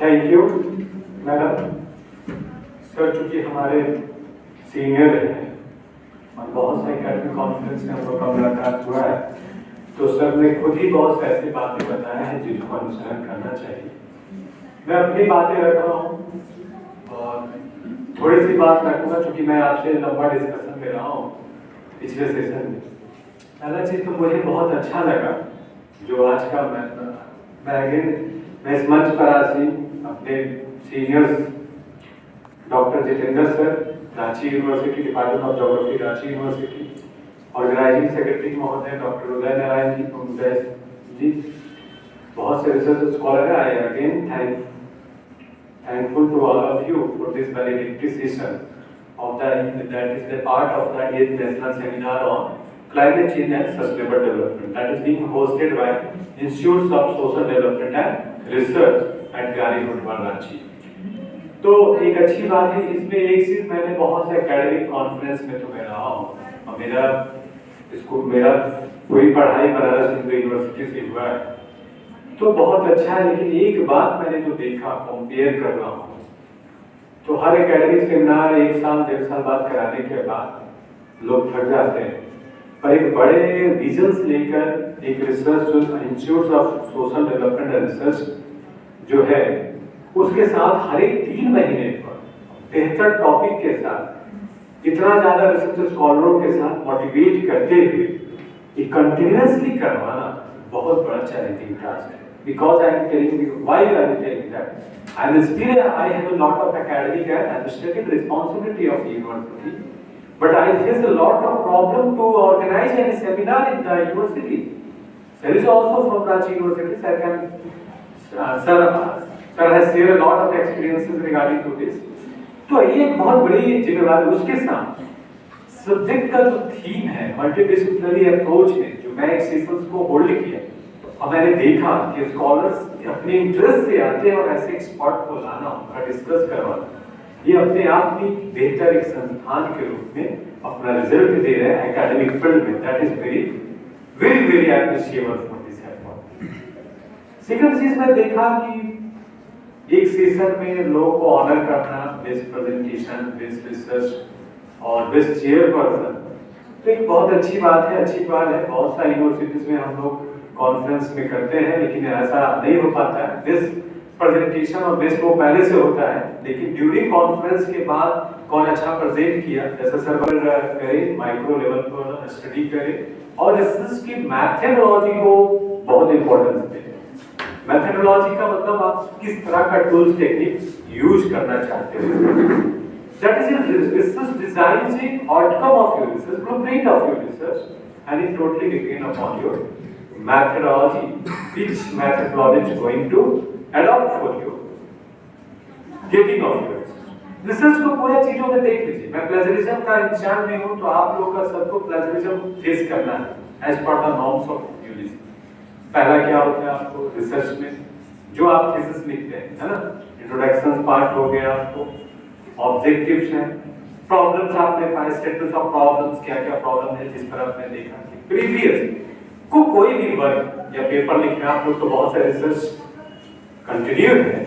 Thank you madam. Sir चूंकि हमारे senior हैं और बहुत से एकेडमिक कॉन्फ्रेंस में हम लोग का मुलाकात हुआ है, तो सर ने खुद ही बहुत से ऐसी बातें बताया है जिनको अनुसरण करना चाहिए। मैं अपनी बातें रख रहा हूँ और थोड़ी सी बात रखूंगा चूंकि मैं आपसे लंबा डिस्कशन ले रहा हूँ पिछले सेशन में। पहला चीज तो मुझे बहुत अच्छा लगा जो आज का मैं इस मंच पर आसी अपने seniors doctor Jitendra sir, Ranchi university, department of geography, Ranchi university, organizing secretary महोदय डॉक्टर उदय नारायण जी, बहुत से रिसर्च स्कॉलर है। I again thankful to all of you for this valedictory session of that is the part of the 8th National Seminar on Climate Change and Sustainable Development that is being hosted by Institutes of Social Development and Research at Gari Hudwar, Ranchi। तो एक अच्छी बात है इसमें, एक चीज मैंने बहुत से एकेडमिक कॉन्फ्रेंस में तो मैं रहा हूँ और मेरा पूरी पढ़ाई बनारस हिंदू यूनिवर्सिटी से हुआ है, तो बहुत अच्छा है। लेकिन एक बात मैंने जो देखा, कंपेयर कर रहा हूँ, तो हर एकेडमिक सेमिनार 1 साल 1.5 साल बाद कराने के बाद लोग थक जाते हैं, पर एक बड़े विजन्स लेकर एक research institute of social development and research जो है उसके साथ हर एक 3 महीने पर बेहतर टॉपिक के साथ इतना ज्यादा रिसर्च स्कॉलरों के साथ मोटिवेट करते हुए ये कंटिन्यूअसली करवाना बहुत बड़ा चैलेंजिंग टास्क है। Because I am telling you, why I am telling that? I have a lot of academic and administrative responsibility of the university, but I face a lot of problem to organize any seminar in the university. Sir is also from Ranchi University. Sir has shared a lot of experiences regarding to this. तो ये एक बहुत बड़ी जिम्मेदारी, उसके साथ subject का जो थीम है मल्टीडिसिप्लिनरी अप्रोच है, जो मैं एक सेशंस को होल्ड किया और मैंने देखा कि स्कॉलर्स अपने इंटरेस्ट से आते हैं और ऐसे एक्सपर्ट को लाना, उनका डिस्कस करवाना, ये अपने आप में बेहतर एक संस्थान के रूप में अपना रिजल्ट दे रहे हैं एकेडमिक फील्ड में। That is very very very appreciable for this effort. Second चीज मैं देखा कि एक सेशन में लोगों को ऑनर करना, बेस्ट प्रेजेंटेशन, बेस्ट रिसर्च और बेस्ट चेयरपर्सन, तो एक बहुत अच्छी बात है, अच्छी बात है। बहुत सारी यूनिवर्सिटीज में हम लोग कॉन्फ्रेंस में करते हैं लेकिन ऐसा नहीं हो पाता है। बेस्ट प्रेजेंटेशन और बेस्ट वो पहले से होता है, लेकिन ड्यूरिंग कॉन्फ्रेंस के बाद कौन अच्छा प्रेजेंट किया, जैसे सर्वर करें, माइक्रो लेवल पर स्टडी करें और रिसर्च की मैथडोलॉजी को बहुत इंपॉर्टेंस दें। मैथडोलॉजी का मतलब आप किस तरह का टूल्स टेक्निक यूज करना चाहते हो। That is your research design is the outcome of your research, blueprint of your research, and it totally depends upon your methodology, which methodology is going to adopt for you getting of your research को पूरा चीजों में देख लीजिए। मैं plagiarism का in charge नहीं हूँ, तो आप लोगों का सबको प्लेजरिज्म फेस करना है as per the norms of university. पहला क्या होता है आपको रिसर्च में जो आप थीसिस लिखते हैं, है ना, इंट्रोडक्शन पार्ट हो गया, आपको ऑब्जेक्टिव्स हैं, प्रॉब्लम्स आपने पाए, स्टेटस ऑफ प्रॉब्लम्स, क्या क्या प्रॉब्लम है, जिस तरह आपने देखा कि प्रीवियस को कोई भी वर्क या पेपर लिखना, आप लोग तो बहुत सारे रिसर्च कंटिन्यू है,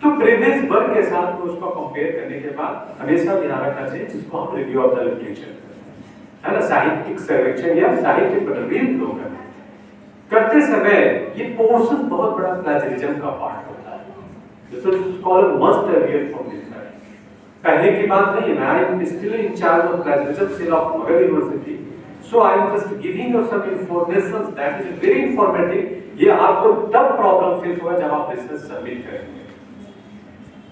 तो प्रीवियस वर्क के साथ उसको कंपेयर करने के बाद हमेशा ध्यान रखना चाहिए जिसको हम रिव्यू ऑफ द लिटरेचर, है ना, साहित्यिक सर्वेक्षण या साहित्य पर रिव्यू करते समय ये पोर्शन बहुत बड़ा प्लेजरिज्म का पार्ट होता है। Research scholar must aware from this. पहले की बात नहीं है, I am still in charge of plagiarism cell of Magadh university, so I am just giving you some information that is very informative. ये आपको तब प्रॉब्लम फेस होगा जब आप रिसर्च सबमिट करेंगे।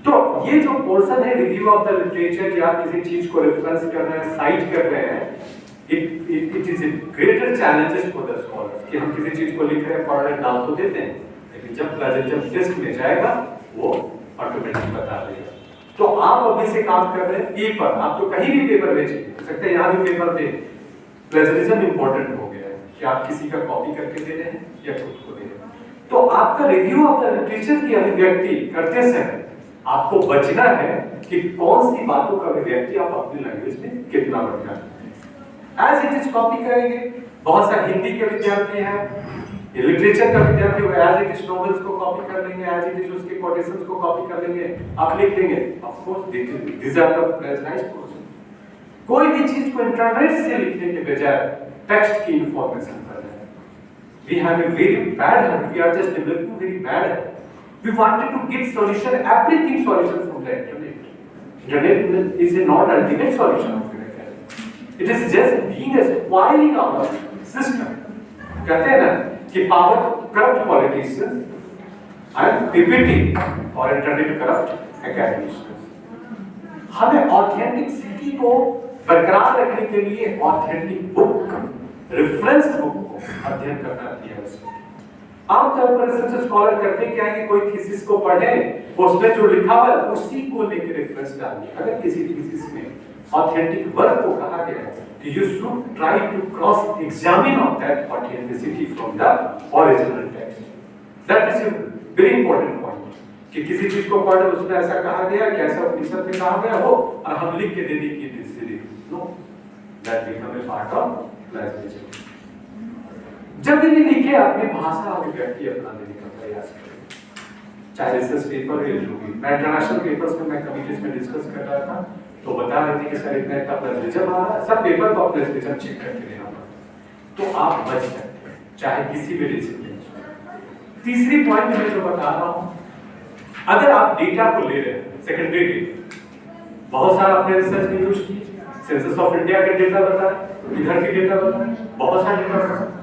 तो ये जो पोर्शन है रिव्यू ऑफ द लिटरेचर, या आप किसी चीज को रेफरेंस कर रहे हैं, साइट कर रहे हैं, it is a greater challenges for the scholars कि हम किसी चीज को लिख रहे हैं, पढ़ रहे हैं, डाल तो देते हैं, लेकिन जब प्लेजरिज्म टेस्ट में जाएगा वो ऑटोमेटिक बता देगा। तो आप अभी से काम कर रहे हैं पेपर, आप तो कहीं भी पेपर भेजिए, हो सकता है यहाँ भी पेपर दे, प्लेजरिज्म इंपॉर्टेंट हो गया है कि आप किसी का कॉपी करके दे रहे हैं या खुद को दे रहे हैं। तो आपका रिव्यू ऑफ द लिटरेचर की अभिव्यक्ति करते समय आपको बचना है कि कौन सी बातों का अभिव्यक्ति आप अपनी लैंग्वेज में कितना बढ़ जाते हैं। एज इट इज कॉपी करेंगे। बहुत सारे हिंदी के विद्यार्थी हैं, ये लिटरेचर का विद्यार्थी हो, एज इट इज नॉवेल्स को कॉपी कर लेंगे, एज इट इज उसके कोटेशंस को कॉपी कर लेंगे, आप लिख देंगे। Of course this are the plagiarised portion. कोई भी चीज को इंटरनेट से लिखने के बजाय टेक्स्ट की इंफॉर्मेशन पर है। We have a very bad habit. We are just developing very bad habit. We wanted to get solution, everything solution from the internet. Internet is not ultimate solution of the academy. It is just being a spoiling our system. कहते हैं ना कि power corrupt politicians and PPT और internet corrupt academicians. हमें authenticity को बरकरार रखने के लिए ऑथेंटिक बुक, रेफरेंस बुक को अध्ययन करना चाहिए। आमतौर पर रिसर्च स्कॉलर करते क्या है कि कोई थीसिस को पढ़े, उसमें जो लिखा हुआ है उसी को लेकर रेफरेंस डालिए। अगर किसी थीसिस में ऑथेंटिक वर्क को कहा गया है कि you should try to cross examine of that authenticity from the original text. That is a very important point कि किसी चीज को पढ़े उसमें ऐसा कहा गया कि ऐसा उपनिषद में कहा गया हो और हम लिख के दे दें कि this is no, that become a part of plagiarism. जब भी लिखे अपनी भाषा अभिव्यक्ति अपना देने का प्रयास करें, चाहे रिसर्च पेपर है जो भी। मैं इंटरनेशनल पेपर्स में मैं कमिटीज में डिस्कस कर रहा था तो बता रहे थे कि सर इतना का प्लेजरिज्म आ रहा है, सब पेपर को प्लेजरिज्म चेक करके देना पड़ता, तो आप बच सकते हैं चाहे किसी भी डिसिप्लिन से। तीसरी पॉइंट मैं जो बता रहा हूं, अगर आप डेटा को ले रहे हैं, सेकेंडरी डेटा, बहुत सारा आपने रिसर्च में यूज की, सेंसस ऑफ इंडिया के डेटा बता रहे, इधर के डेटा बता रहे, बहुत सारे डेटा बता रहे।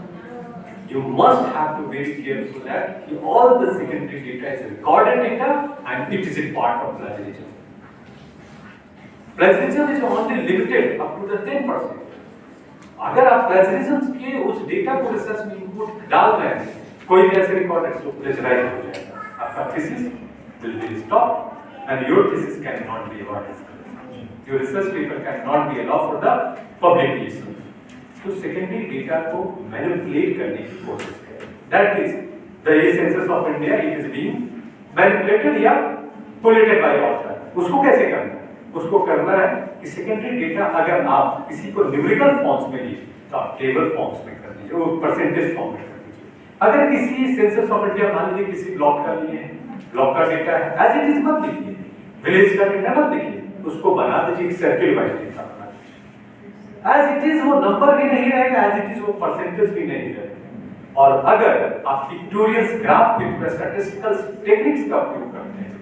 You must have to be very careful that all the secondary data is recorded data and it is a part of plagiarism. Plagiarism is only limited up to the 10%. अगर आप plagiarism के उस data को research में input डाल रहे हैं, कोई भी ऐसे रिकॉर्ड तो प्लेजराइज हो जाएगा, आपका thesis will be stopped and your thesis cannot be awarded. Your research paper cannot be allowed for the publication. तो सेकेंडरी डेटा को मैनिपुलेट करने की कोशिश करें। That is the census of India, it is being manipulated या पोलेटेड by author. उसको कैसे करना है? उसको करना है कि सेकेंडरी डेटा अगर आप किसी को न्यूमेरिकल फॉर्म्स में लिए तो आप टेबल फॉर्म्स में कर दीजिए, वो परसेंटेज फॉर्म में कर दीजिए। अगर किसी सेंसस ऑफ इंडिया मान लीजिए किसी ब्लॉक का लिए है, ब्लॉक का डेटा है, एज इट इज मत लिखिए, विलेज का डेटा मत लिखिए, उसको बना दीजिए circle wise data. As it is वो नंबर भी नहीं रहेगा, as it is वो परसेंटेज भी नहीं रहेगा। और अगर आप पिक्टोरियल ग्राफ के थ्रू स्टैटिस्टिकल टेक्निक्स का उपयोग करते हैं,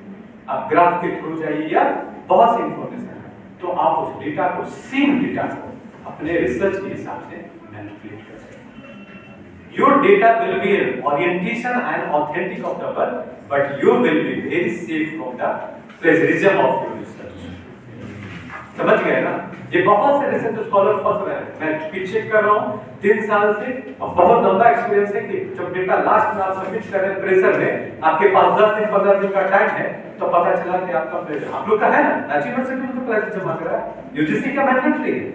आप ग्राफ के थ्रू जाइए या बहुत सी इंफॉर्मेशन है, तो आप उस डेटा को, सेम डेटा को अपने रिसर्च के हिसाब से मैनिपुलेट कर सकते हैं। Your data will be an orientation and authentic of the work, but you will be very safe from the plagiarism of your research. समझ गए ना? ये बहुत से रिसर्च स्कॉलर फंस रहे हैं। मैं पीछे कर रहा हूँ 3 साल से और बहुत लंबा एक्सपीरियंस है कि जब डेटा लास्ट में आप सबमिट कर रहे हैं प्रेशर में, आपके पास 10 दिन 15 दिन का टाइम है, तो पता चला कि आपका प्रेशर आप लोग का है ना, अचीवमेंट से भी तो प्लेजर जमा करा है, यूजीसी का मैंडेटरी है।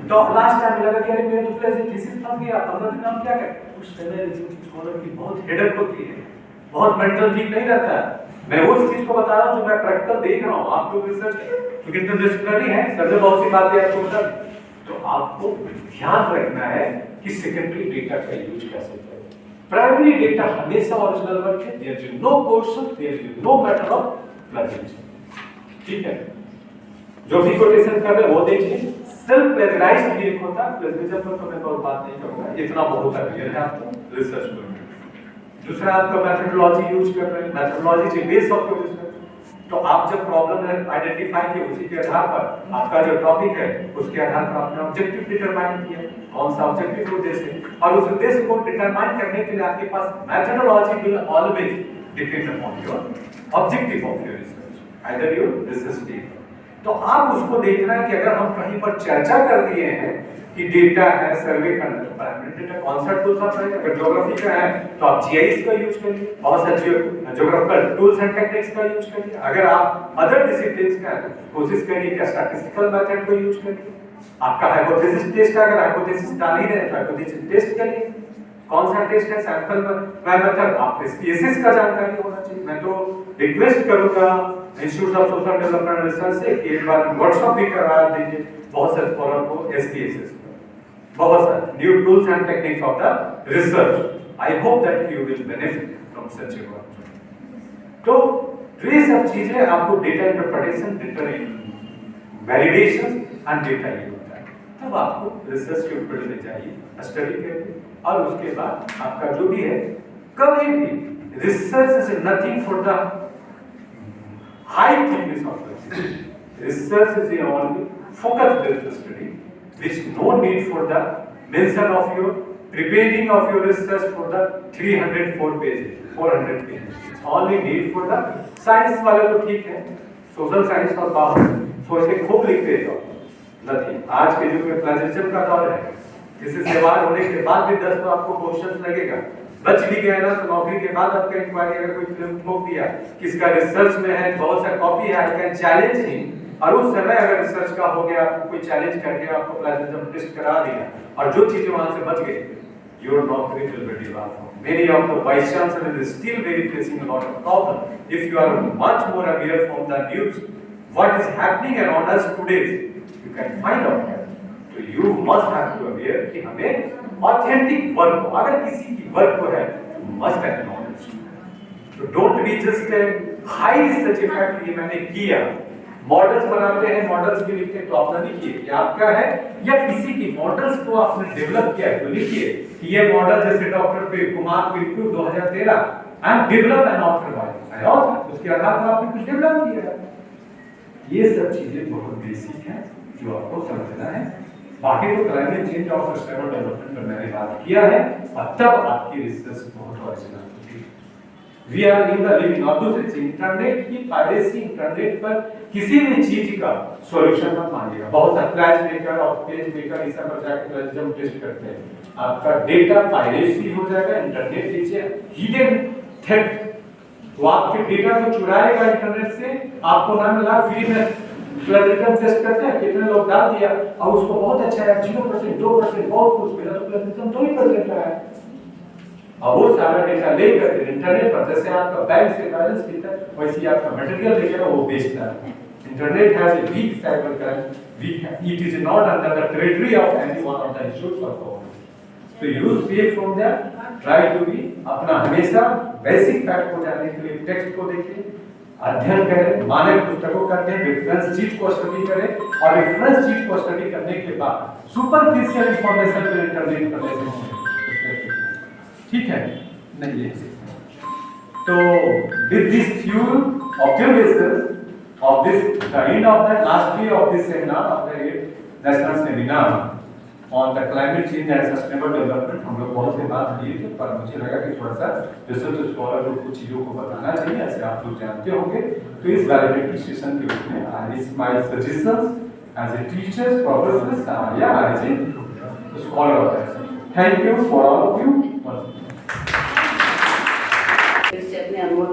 तो लास्ट टाइम लगा कि अरे मेरे तो प्लेजर थीसिस फंस गया, 15 दिन हम क्या करें? उस समय रिसर्च स्कॉलर की बहुत हेडेक होती है, बहुत मेंटल ठीक नहीं रहता है। मैं उस चीज को बता रहा हूँ जो मैं प्रैक्टिकल देख रहा हूँ। आप लोग रिसर्च क्योंकि इंटरडिसिप्लिनरी है, सर ने बहुत सी बातें आपको बता, तो आपको ध्यान रखना है कि सेकेंडरी डेटा का यूज कैसे करें। प्राइमरी डेटा हमेशा ओरिजिनल वर्क है, there is no question, there is no matter of plagiarism. ठीक है, जो भी कोटेशन कर रहे हैं वो देखिए। सेल्फ प्लेजराइज्ड भी एक होता है, प्लेजरिज्म पर तो मैं बहुत बात नहीं करूंगा, इतना बहुत क्लियर है आपको रिसर्च में। दूसरा आपका मेथोडोलॉजी यूज कर रहे हैं, methodology is base of your research. तो आप जब प्रॉब्लम आइडेंटिफाई किए उसी के आधार पर आपका जो टॉपिक है उसके आधार पर आपने ऑब्जेक्टिव डिटरमाइन किया, कौन सा ऑब्जेक्टिव उद्देश्य है, और उस उद्देश्य को डिटरमाइन करने के लिए आपके पास methodology will always depend upon your objective of your research, either your research paper. तो आप उसको देखना है कि अगर हम कहीं पर चर्चा कर दिए हैं कि डेटा है, सर्वे करना है, तो प्राइमरी डेटा कौन सा टूल्स आप करेंगे? अगर ज्योग्राफी का है तो आप जीआईएस का यूज करिए, बहुत सारे ज्योग्राफिकल टूल्स एंड टेक्निक्स का यूज करिए। अगर आप अदर डिसिप्लिन्स का है तो कोशिश करिए कि स्टैटिस्टिकल मेथड को यूज करिए। आपका हाइपोथेसिस टेस्ट है, अगर हाइपोथेसिस डाल ही रहे हैं तो हाइपोथेसिस टेस्ट करिए। कौन सा टेस्ट है? Sample method. आप एसपीएसएस का जानकारी होना चाहिए। मैं तो रिक्वेस्ट करूंगा institute of social development research से कि एक बार वर्कशॉप भी करवा दीजिए बहुत से स्कॉलर को एसपीएसएस, बहुत सारे new tools and techniques of the research I hope that you will benefit from such A work. तो ये सब चीजें आपको data interpretation, data validation and data ये होता है। तब आपको रिसर्च के ऊपर ले जाइए, स्टडी करिए, और उसके बाद आपका जो भी है, कभी भी research is nothing for the high things of research is only focus based study which no need for the mention of your preparing of your research for the 304 pages, 400 pages. It's only need for the science वाले तो ठीक है, social science और बाहर सोच के खूब लिखते हो नहीं। आज के युग में प्लेजरिज्म का दौर है, किसी से बात होने के बाद भी 10 तो आपको क्वेश्चन लगेगा, बच भी गया ना तो नौकरी के बाद आपका इंक्वायरी अगर कोई फिल्म ठोक दिया किसका रिसर्च में है, बहुत सा कॉपी है, आई कैन चैलेंज हिम, और उस समय अगर रिसर्च का हो गया, आपको कोई चैलेंज करके आपको प्लेजरिज्म टेस्ट करा दिया और जो चीजें वहां से बच गई, योर नौकरी will be devolve. Many of the vice chancellors is still very facing a lot of problem. If you are much more aware from the news, what is happening around us today, you can find out that. So you must have to aware कि हमें authentic work, अगर किसी की work को है, must acknowledge. So don't be just a high research effect ये मैंने किया, मॉडल्स बनाते हैं, मॉडल्स भी लिखते हैं, तो अपना लिखिए कि आपका है या किसी की मॉडल्स को आपने डेवलप किया है तो लिखिए कि ये मॉडल जैसे डॉक्टर कुमार पिल्टू 2013 and develop an author by author, उसके आधार पर आपने कुछ डेवलप किया है। ये सब चीजें बहुत बेसिक हैं जो आपको समझना है। बाकी तो क्लाइमेट चेंज और सस्टेनेबल डेवलपमेंट पर मैंने बात किया है, और तब आपकी रिसर्च बहुत ओरिजिनल होगी। We are in the living of this internet की पायरेसी, इंटरनेट पर किसी भी चीज का सॉल्यूशन मत मांगिएगा। बहुत सा फ्लैश मेकर और पेज मेकर इस सब पर जाकर प्लेजरिज्म टेस्ट करते हैं, आपका डेटा पायरेसी हो जाएगा। इंटरनेट नीचे हिडन थेफ्ट, वो आपके डेटा को चुराएगा इंटरनेट से, आपको ना मिला, फ्री में प्लेजरिज्म टेस्ट करते हैं, कितने लोग डाल दिया और उसको बहुत अच्छा है 0%, 2% बहुत कुछ मिला, तो प्लेजरिज्म 2% का है। और वो सारा डेटा लेकर इंटरनेट पर, जैसे आपका बैंक से बैलेंस कितना है, वैसे आपका मटेरियल लेकर वो बेचता है। Internet has a weak cyber crime, weak है, it is not under the territory of any one of the institutes of government. So you save from that, try to be, अपना हमेशा बेसिक फैक्ट को जानने के लिए text को देखिए, अध्ययन करें, मानक पुस्तकों का अध्ययन, रेफरेंस चीज को स्टडी करें, और रेफरेंस चीज को स्टडी करने के बाद सुपरफिशियल इंफॉर्मेशन को इंटरनेट पर ले सकते हैं, ठीक है नहीं है। तो with this few observations of this, the end of the last day of this seminar, of the national seminar on the climate change and sustainable development, हम लोग बहुत से बात किए थे, पर मुझे लगा कि थोड़ा सा रिसर्च स्कॉलर को कुछ चीजों को बताना चाहिए, ऐसे आप लोग जानते होंगे। तो इस वैलिडेटरी सेशन के रूप में I smile suggestions as a teachers, professors या as a scholar. Thank you for all of you. अपने अमूल